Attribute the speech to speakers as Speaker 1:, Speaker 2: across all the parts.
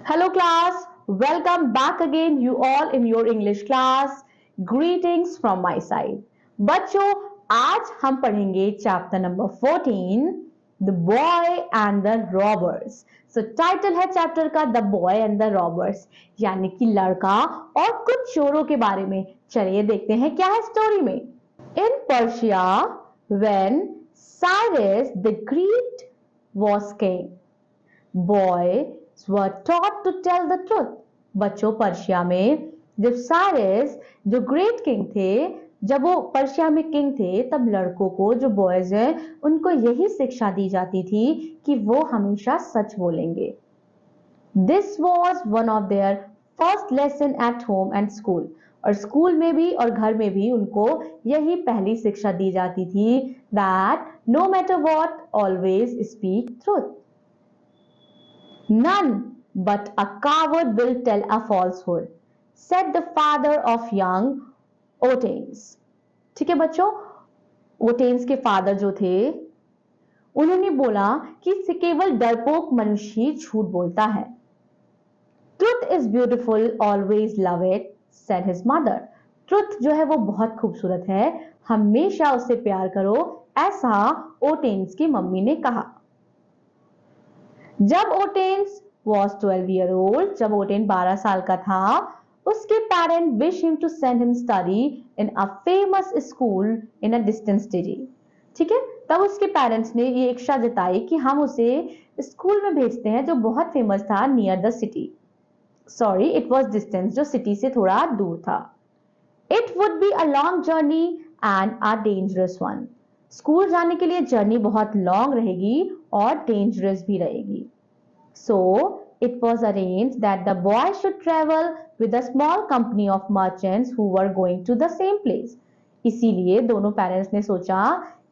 Speaker 1: Hello class, welcome back again you all in your English class. Greetings from my side. बच्चों आज हम पढ़ेंगे chapter number 14 the boy and the robbers. So title है chapter का the boy and the robbers, यानी कि लड़का और कुछ चोरों के बारे में. चलिए देखते हैं क्या है स्टोरी में. इन Persia when Cyrus the great was king, boys were taught to tell the truth. बच्चों पर्शिया में जब साइरस जो ग्रेट किंग थे, जब वो पर्शिया में किंग थे, तब लड़कों को जो बॉयज हैं उनको यही शिक्षा दी जाती थी कि वो हमेशा सच बोलेंगे. This was one of their first lesson at home and school. और स्कूल में भी और घर में भी उनको यही पहली शिक्षा दी जाती थी that no matter what always speak truth. None but a coward will tell a falsehood, said the father of young Otanes. ठीक है बच्चों, ओटेन्स के फादर जो थे उन्होंने बोला कि केवल डरपोक मनुष्य ही झूठ बोलता है. Truth is beautiful, always love it, said his mother. Truth जो है वो बहुत खूबसूरत है, हमेशा उससे प्यार करो, ऐसा ओटेन्स की मम्मी ने कहा. जब ओटेन्स was 12 year old, जब ओटेन 12 साल का था, उसके parent wish him to send him study in a famous school in a distant city. ठीक है, तब उसके पेरेंट्स ने ये इच्छा जताई कि हम उसे स्कूल में भेजते हैं जो बहुत फेमस था near the city. Sorry, it was distance, जो सिटी से थोड़ा दूर था. It would be a long journey and a dangerous one. School जाने के लिए जर्नी बहुत लॉन्ग रहेगी और डेंजरस भी रहेगी. So it was arranged that the boy should travel with a small company of merchants who were going to the same place. इसीलिए दोनों पेरेंट्स ने सोचा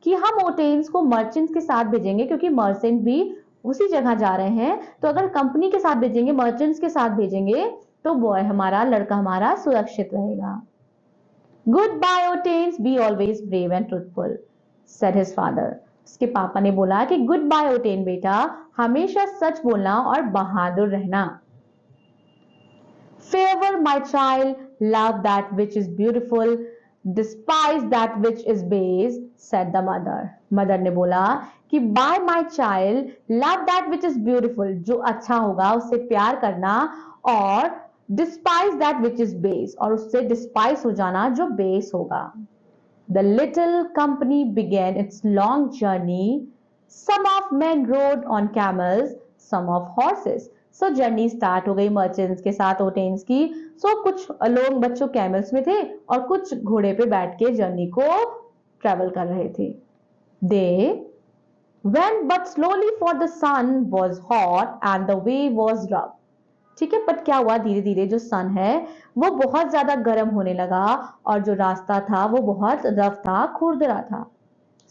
Speaker 1: कि हम ओटेन्स को मर्चेंट्स के साथ भेजेंगे, क्योंकि मर्चेंट भी उसी जगह जा रहे हैं, तो अगर कंपनी के साथ भेजेंगे, मर्चेंट्स के साथ भेजेंगे, तो बॉय हमारा, लड़का हमारा सुरक्षित रहेगा. Goodbye Otens, be always brave and truthful, said his father. उसके पापा ने बोला कि गुड बाय ओटेन बेटा, हमेशा सच बोलना और बहादुर रहना. Favor my child, love that which is beautiful, despise that which is base, said the mother. Mother ने बोला कि bye my child, love that which is beautiful, जो अच्छा होगा उससे प्यार करना, और despise that which is base, और उससे डिस्पाइस हो जाना जो बेस होगा. The little company began its long journey. Some of men rode on camels, some of horses. So journey start हो गई merchants के साथ ओटेन्स की. So कुछ लोग बच्चों कैमल्स में थे और कुछ घोड़े पे बैठ के जर्नी को ट्रेवल कर रहे थे. They went but slowly, for the sun was hot and the way was rough. ठीक है, बट क्या हुआ, धीरे धीरे जो सन है वो बहुत ज्यादा गर्म होने लगा और जो रास्ता था वो बहुत रफ था, खुरदरा था.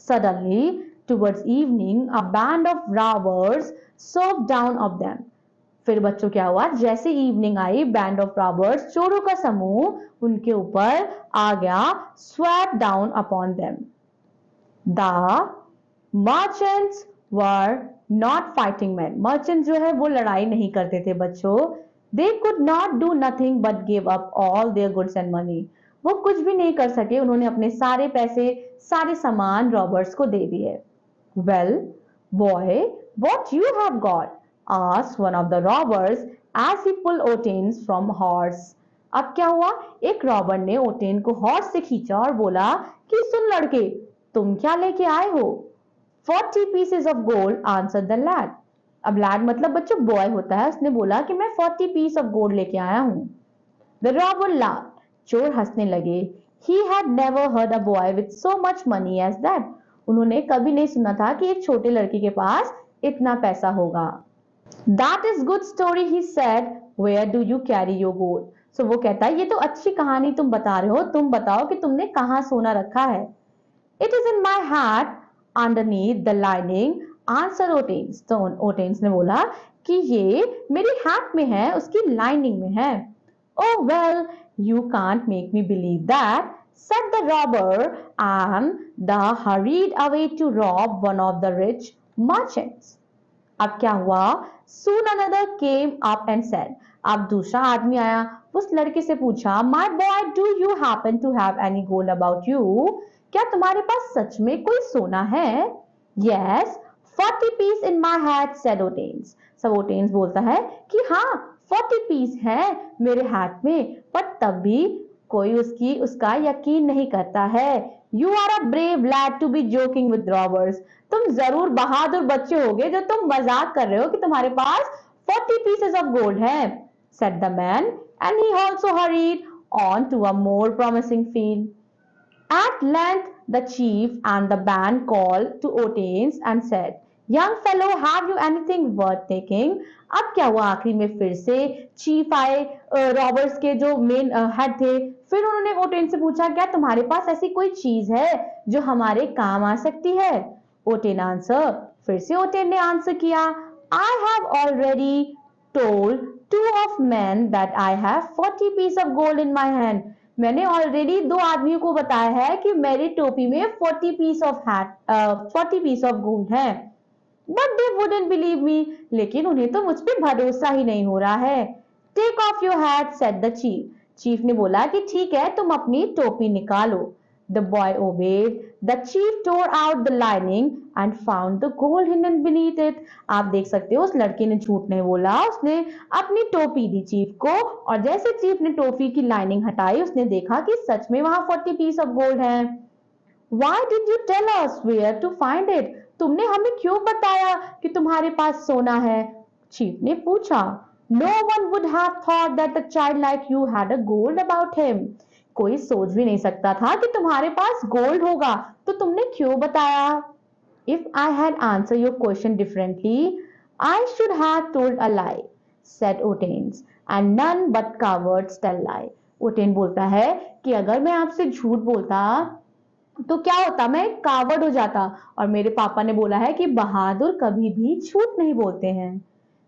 Speaker 1: Suddenly towards evening a band of robbers swept down of them. फिर बच्चों क्या हुआ, जैसे evening I, band of robbers, चोरों का समूह उनके ऊपर आ गया. Swept down upon them. The merchants were not fighting man. Merchant जो है वो लड़ाई नहीं करते थे बच्चों. They could not do nothing but give up all their goods and money. वो कुछ भी नहीं कर सके, उन्होंने अपने सारे पैसे, सारे सामान रॉबर्ट्स को दे दिए. Well boy, what you have got, asked one of the robbers as he pull Otens from horse. अब क्या हुआ, एक रॉबर ने ओटेन को हॉर्स से खींचा और बोला कि सुन लड़के, तुम क्या लेके आए हो. 40 pieces of gold, answered the lad. अब lad मतलब बच्चों बॉय होता है, उसने बोला कि मैं 40 पीस ऑफ गोल्ड लेके आया हूं. The robber laughed. चोर हंसने लगे. He had never heard a boy with so much money as that. उन्होंने कभी नहीं सुना था कि एक छोटे लड़के के पास इतना पैसा होगा. That is good story, he said. Where do you carry your gold? So वो कहता है, ये तो अच्छी कहानी तुम बता रहे हो, तुम बताओ कि तुमने कहां सोना रखा है. It is in my hat underneath the lining, answered ओटेन्स. तो ओटेन्स ने बोला कि ये मेरी हैट में है, उसकी लाइनिंग में है. Oh well, you can't make me believe that, said the robber, and the hurried away to rob one of the rich merchants. अब क्या हुआ? Soon another came up and said, अब दूसरा आदमी आया, उस लड़के से पूछा, My boy, do you happen to have any gold about you? क्या तुम्हारे पास सच में कोई सोना है? Yes, 40 piece in my hat, said Otanes. सब Otanes बोलता है कि हाँ 40 पीस है मेरे हाथ में, पर तब भी कोई उसका यकीन नहीं करता है। You are a brave lad to be joking with robbers. तुम जरूर बहादुर बच्चे होगे जो तुम मजाक कर रहे हो कि तुम्हारे पास 40 pieces of gold है, said the man, and he also hurried on to a more promising field. At length, the chief and the band called to Otanes and said, Young fellow, have you anything worth taking? अब क्या हुआ? आखिरी में फिर से chief आए, robbers के जो मेन हेड थे। फिर उन्होंने ओटेन से पूछा, क्या तुम्हारे पास ऐसी कोई चीज है जो हमारे काम आ सकती है? ओटेन आंसर, फिर से ओटेन ने आंसर किया, I have already told two of men that I have 40 piece of gold in my hand. मैंने ऑलरेडी दो आदमियों को बताया है कि मेरी टोपी में 40 पीस ऑफ गोल्ड है। But they wouldn't believe me, लेकिन उन्हें तो मुझ पे भरोसा ही नहीं हो रहा है। Take off your hat, said the chief. Chief ने बोला कि ठीक है, तुम अपनी टोपी निकालो। The boy obeyed. The chief tore out the lining and found the gold hidden beneath it. आप देख सकते हो उस लड़के ने झूठ नहीं बोला, उसने अपनी टोपी दी चीफ को, और जैसे चीफ ने टोपी की लाइनिंग हटाई उसने देखा कि सच में वहां 40 पीस ऑफ गोल्ड है। Why did you tell us where to find it? तुमने हमें क्यों बताया कि तुम्हारे पास सोना है? चीफ ने पूछा। No one would have thought that a child like you had a gold about him. कोई सोच भी नहीं सकता था कि तुम्हारे पास गोल्ड होगा, तो तुमने क्यों बताया? If I had answered your question differently, I should have told a lie, said Otanes, and none but cowards tell lie. Otanes बोलता है कि अगर मैं आपसे झूठ बोलता तो क्या होता, मैं एक कावर्ड हो जाता, और मेरे पापा ने बोला है कि बहादुर कभी भी झूठ नहीं बोलते हैं।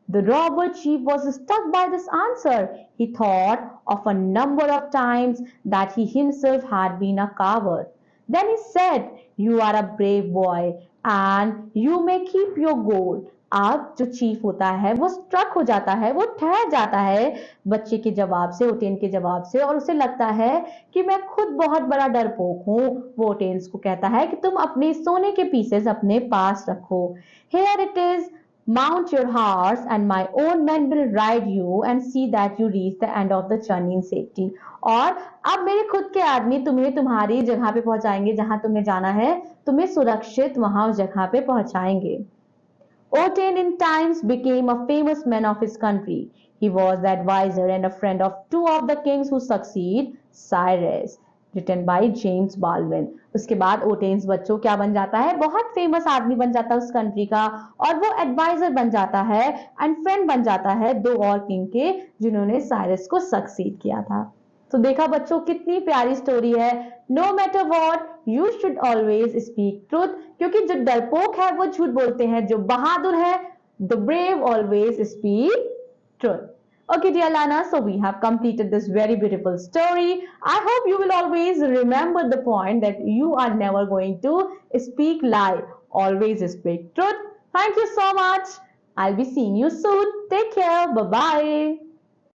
Speaker 1: The robber chief was struck by this answer. He thought of a number of times that he himself had been a coward. Then he said, You are a brave boy and you may keep your gold. अब जो chief होता है वो struck हो जाता है, वो ठहर जाता है बच्चे के जवाब से, ओटेन के जवाब से, और उसे लगता है कि मैं खुद बहुत बड़ा डरपोक हूँ। वो ओटेन्स को कहता है कि तुम अपने सोने के पीसेस अपने पास रखो। Here it is. Mount your horse and my own men will ride you and see that you reach the end of the journey in safety. और अब मेरे खुद के आदमी तुम्हें तुम्हारी जगह पे पहुंचाएंगे, जहां तुम्हें जाना है, तुम्हें सुरक्षित वहां उस जगह पे पहुंचाएंगे। Otain in times became a famous man of his country. He was the advisor and a friend of two of the kings who succeed Cyrus. Written by James Baldwin. उसके बाद ओटेन्स बच्चों क्या बन जाता है, बहुत फेमस आदमी बन जाता है उस कंट्री का, और वो एडवाइजर बन जाता है एंड फ्रेंड बन जाता है दो और किंग के जिन्होंने साइरस को सक्सीड किया था। तो देखा बच्चों कितनी प्यारी स्टोरी है। No matter what you should always speak truth, क्योंकि जो डरपोक है वो झूठ बोलते हैं, जो बहादुर है the brave always speak truth. Okay, dear Lana, so we have completed this very beautiful story. I hope you will always remember the point that you are never going to speak lie. Always speak truth. Thank you so much. I'll be seeing you soon. Take care. Bye-bye.